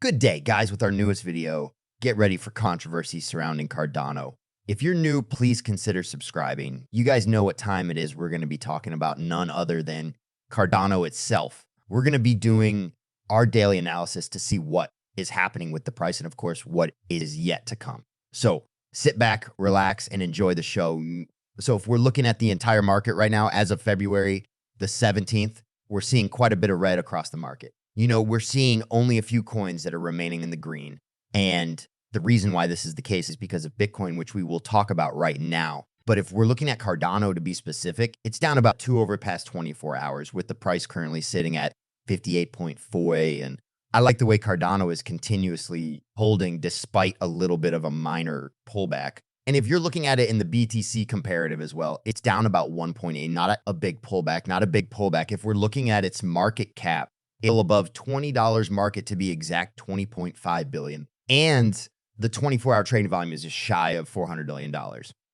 Good day, guys, with our newest video. Get ready for controversy surrounding Cardano. If you're new, please consider subscribing. You guys know what time it is. We're going to be talking about none other than Cardano itself. We're going to be doing our daily analysis to see what is happening with the price and, of course, what is yet to come. So sit back, relax, and enjoy the show. So if we're looking at the entire market right now, as of February the 17th, we're seeing quite a bit of red across the market. We're seeing only a few coins that are remaining in the green. And the reason why this is the case is because of Bitcoin, which we will talk about right now. But if we're looking at Cardano to be specific, it's down about 2 over the past 24 hours, with the price currently sitting at 58.48. And I like the way Cardano is continuously holding despite a little bit of a minor pullback. And if you're looking at it in the BTC comparative as well, it's down about 1.8, not a big pullback, not a big pullback. If we're looking at its market cap, still above $20 market, to be exact, 20.5 billion. And the 24-hour trading volume is just shy of $400 million.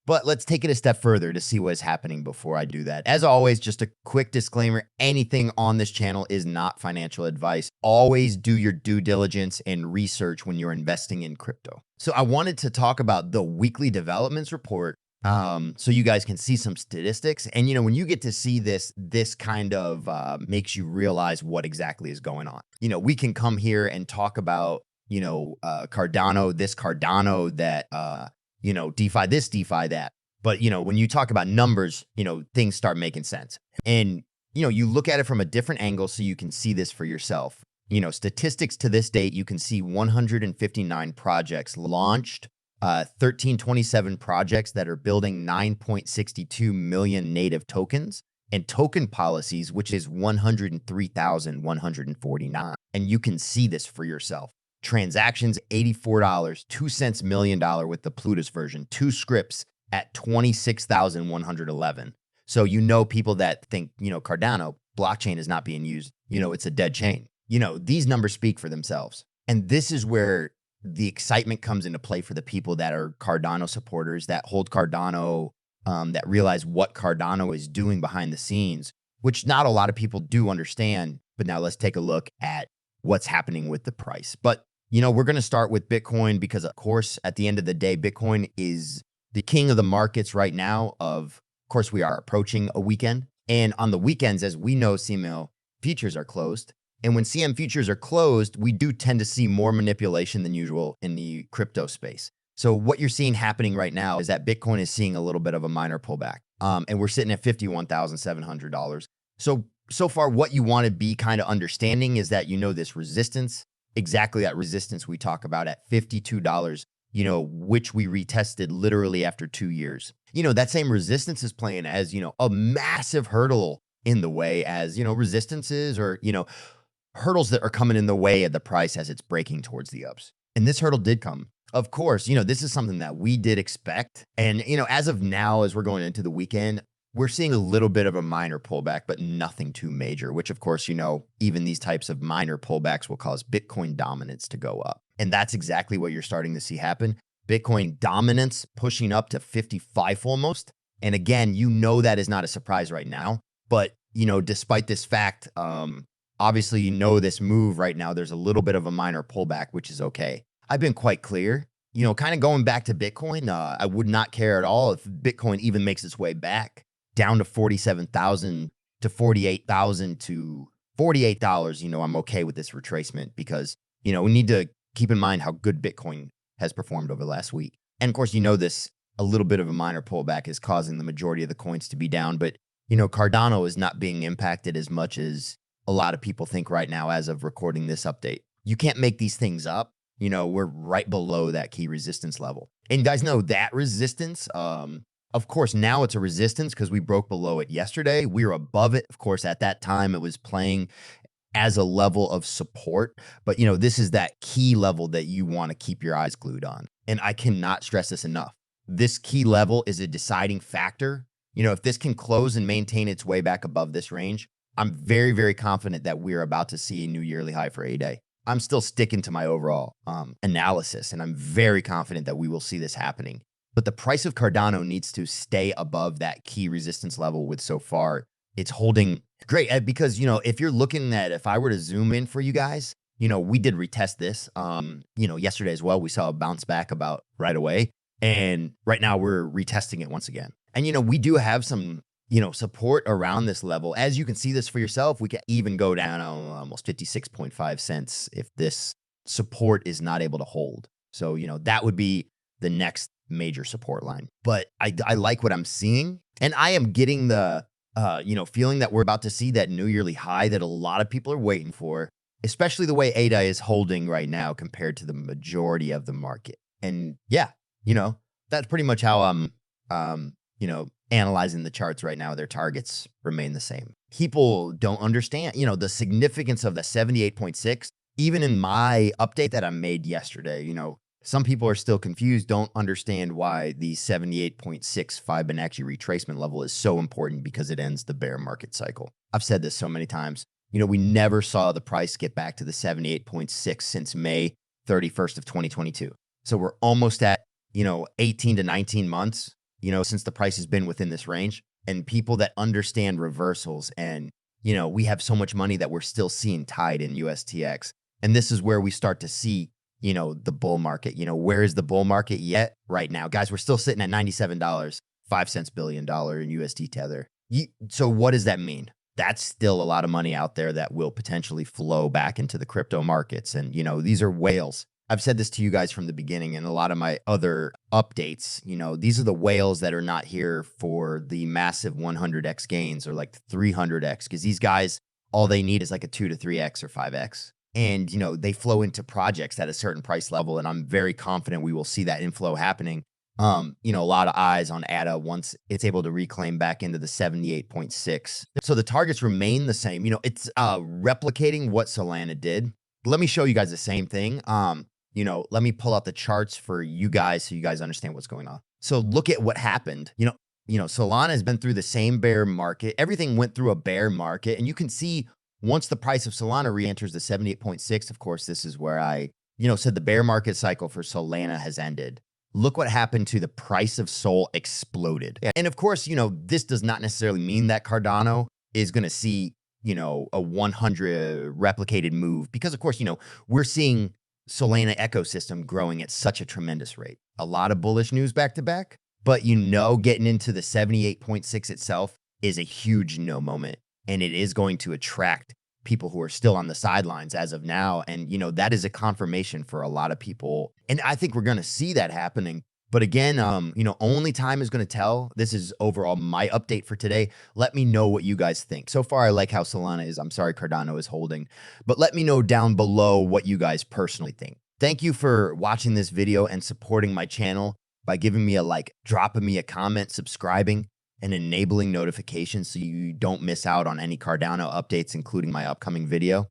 But let's take it a step further to see what is happening before I do that. As always, just a quick disclaimer, anything on this channel is not financial advice. Always do your due diligence and research when you're investing in crypto. So I wanted to talk about the weekly developments report, so you guys can see some statistics. And, when you get to see this kind of makes you realize what exactly is going on. We can come here and talk about, Cardano, this Cardano, that, DeFi this, DeFi that. But, when you talk about numbers, things start making sense. And, you look at it from a different angle so you can see this for yourself. Statistics to this date, you can see 159 projects launched, 1327 projects that are building 9.62 million native tokens, and token policies, which is 103,149. And you can see this for yourself. Transactions, $84, 2 cents million dollar with the Plutus version, 2 scripts at 26,111. So, people that think, Cardano blockchain is not being used, it's a dead chain. These numbers speak for themselves. And this is where the excitement comes into play for the people that are Cardano supporters, that hold Cardano, that realize what Cardano is doing behind the scenes, which not a lot of people do understand. But now let's take a look at what's happening with the price. But, we're going to start with Bitcoin because, of course, at the end of the day, Bitcoin is the king of the markets right now. Of course, we are approaching a weekend. And on the weekends, as we know, CML futures are closed. And when CM futures are closed, we do tend to see more manipulation than usual in the crypto space. So what you're seeing happening right now is that Bitcoin is seeing a little bit of a minor pullback. And we're sitting at $51,700. So far, what you want to be kind of understanding is that, this resistance, exactly that resistance we talk about at $52, which we retested literally after 2 years. That same resistance is playing as, a massive hurdle in the way as, resistances or, hurdles that are coming in the way of the price as it's breaking towards the ups. And this hurdle did come. Of course, this is something that we did expect. And, as of now, as we're going into the weekend, we're seeing a little bit of a minor pullback, but nothing too major, which, of course, even these types of minor pullbacks will cause Bitcoin dominance to go up. And that's exactly what you're starting to see happen. Bitcoin dominance pushing up to 55 almost. And again, that is not a surprise right now. But, despite this fact, obviously, this move right now, there's a little bit of a minor pullback, which is okay. I've been quite clear, kind of going back to Bitcoin. I would not care at all if Bitcoin even makes its way back down to 47,000 to 48,000 to $48. I'm okay with this retracement because, we need to keep in mind how good Bitcoin has performed over the last week. And of course, this a little bit of a minor pullback is causing the majority of the coins to be down. But, Cardano is not being impacted as much as a lot of people think right now as of recording this update. You can't make these things up. We're right below that key resistance level. And you guys know that resistance, of course, now it's a resistance because we broke below it yesterday. We were above it. Of course, at that time, it was playing as a level of support. But, this is that key level that you want to keep your eyes glued on. And I cannot stress this enough. This key level is a deciding factor. If this can close and maintain its way back above this range, I'm very, very confident that we're about to see a new yearly high for A-Day. I'm still sticking to my overall analysis, and I'm very confident that we will see this happening. But the price of Cardano needs to stay above that key resistance level, with so far it's holding great. Because, if you're looking at, if I were to zoom in for you guys, we did retest this, yesterday as well. We saw a bounce back about right away. And right now we're retesting it once again. And, we do have some, support around this level. As you can see this for yourself, we can even go down almost 56.5 cents if this support is not able to hold. So, that would be the next major support line. But I like what I'm seeing. And I am getting the, feeling that we're about to see that new yearly high that a lot of people are waiting for, especially the way ADA is holding right now compared to the majority of the market. And yeah, that's pretty much how I'm, analyzing the charts right now. Their targets remain the same. People don't understand, the significance of the 78.6. Even in my update that I made yesterday, some people are still confused, don't understand why the 78.6 Fibonacci retracement level is so important because it ends the bear market cycle. I've said this so many times. We never saw the price get back to the 78.6 since May 31st of 2022. So we're almost at, 18 to 19 months, since the price has been within this range. And people that understand reversals and, we have so much money that we're still seeing tied in USTX. And this is where we start to see, the bull market. Where is the bull market yet right now? Guys, we're still sitting at $97, 5 cents billion dollar in USD Tether. So what does that mean? That's still a lot of money out there that will potentially flow back into the crypto markets. And, these are whales. I've said this to you guys from the beginning and a lot of my other updates. These are the whales that are not here for the massive 100x gains or like 300x, because these guys, all they need is like a 2 to 3x or 5x. And, they flow into projects at a certain price level. And I'm very confident we will see that inflow happening. A lot of eyes on ADA once it's able to reclaim back into the 78.6. So the targets remain the same. It's replicating what Solana did. Let me show you guys the same thing. Let me pull out the charts for you guys so you guys understand what's going on. So look at what happened. Solana has been through the same bear market. Everything went through a bear market. And you can see once the price of Solana re-enters the 78.6, of course, this is where I, said the bear market cycle for Solana has ended. Look what happened to the price of Sol exploded. And of course, this does not necessarily mean that Cardano is going to see, a 100 replicated move because of course, we're seeing Solana ecosystem growing at such a tremendous rate. A lot of bullish news back to back, but getting into the 78.6 itself is a huge no moment. And it is going to attract people who are still on the sidelines as of now. And, that is a confirmation for a lot of people. And I think we're going to see that happening. But again, only time is going to tell. This is overall my update for today. Let me know what you guys think. So far, I like how Solana is. I'm sorry, Cardano is holding. But let me know down below what you guys personally think. Thank you for watching this video and supporting my channel by giving me a like, dropping me a comment, subscribing, and enabling notifications so you don't miss out on any Cardano updates, including my upcoming video.